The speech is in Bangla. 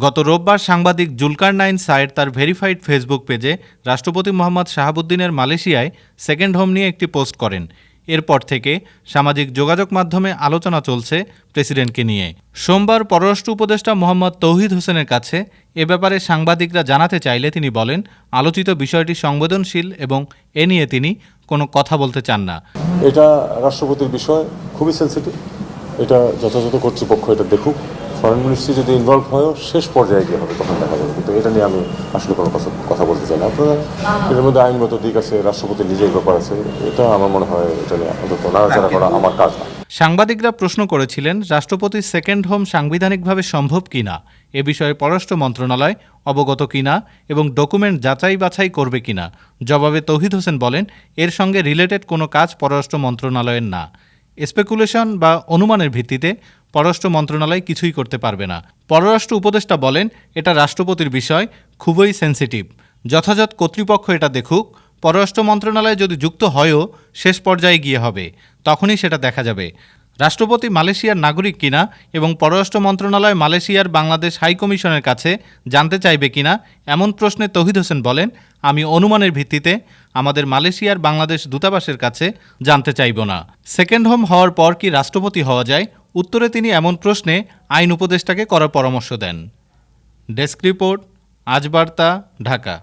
গত রোববার সাংবাদিক জুলকারনাইন সায়েদ তার ভেরিফাইড ফেসবুক পেজে রাষ্ট্রপতি মোহাম্মদ শাহাবুদ্দিনের মালয়েশিয়ায় সেকেন্ড হোম নিয়ে একটি পোস্ট করেন। এরপর থেকে সামাজিক যোগাযোগ মাধ্যমে আলোচনা চলছে প্রেসিডেন্টকে নিয়ে। সোমবার পররাষ্ট্র উপদেষ্টা মোহাম্মদ তৌহিদ হোসেনের কাছে এ ব্যাপারে সাংবাদিকরা জানাতে চাইলে তিনি বলেন, আলোচিত বিষয়টি সংবেদনশীল এবং এ নিয়ে তিনি কোনো কথা বলতে চান না। এটা রাষ্ট্রপতির বিষয়, খুবই সেন্সিটিভ। এটা যথাযথ কর্তৃপক্ষ এটা দেখুক। ফরেন মিনিস্ট্রি যদি ইনভলভ হয়ও শেষ পর্যায়ে গিয়ে হবে, তখন দেখা যাবে। কিন্তু এটা নিয়ে আমি আসলে কোনো কথা বলতে চাই না। আপনারা এর মধ্যে আইনগত দিক আছে, রাষ্ট্রপতির নিজের ব্যাপার আছে। এটা আমার মনে হয় এটা নিয়ে অন্তত নাড়াচাড়া করা আমার কাজ না। সাংবাদিকরা প্রশ্ন করেছিলেন, রাষ্ট্রপতির সেকেন্ড হোম সাংবিধানিকভাবে সম্ভব কিনা, এ বিষয়ে পররাষ্ট্র মন্ত্রণালয় অবগত কিনা এবং ডকুমেন্ট যাচাই বাছাই করবে কিনা। জবাবে তৌহিদ হোসেন বলেন, এর সঙ্গে রিলেটেড কোনো কাজ পররাষ্ট্র মন্ত্রণালয়ের না। স্পেকুলেশন বা অনুমানের ভিত্তিতে পররাষ্ট্র মন্ত্রণালয় কিছুই করতে পারবে না। পররাষ্ট্র উপদেষ্টা বলেন, এটা রাষ্ট্রপতির বিষয়, খুবই সেন্সিটিভ। যথাযথ কর্তৃপক্ষ এটা দেখুক। পররাষ্ট্র মন্ত্রণালয় যদি যুক্ত হয়ও শেষ পর্যায়ে গিয়ে হবে, তখনই সেটা দেখা যাবে। রাষ্ট্রপতি মালয়েশিয়ার নাগরিক কিনা এবং পররাষ্ট্র মন্ত্রণালয় মালয়েশিয়ার বাংলাদেশ হাই কমিশনের কাছে জানতে চাইবে কিনা এমন প্রশ্নে তৌহিদ হোসেন বলেন, আমি অনুমানের ভিত্তিতে আমাদের মালয়েশিয়ার বাংলাদেশ দূতাবাসের কাছে জানতে চাইব না। সেকেন্ড হোম হওয়ার পর কি রাষ্ট্রপতি হওয়া যায়? উত্তরে তিনি এমন প্রশ্নে আইন উপদেষ্টাকে করার পরামর্শ দেন। ডেস্ক রিপোর্ট, আজ বার্তা, ঢাকা।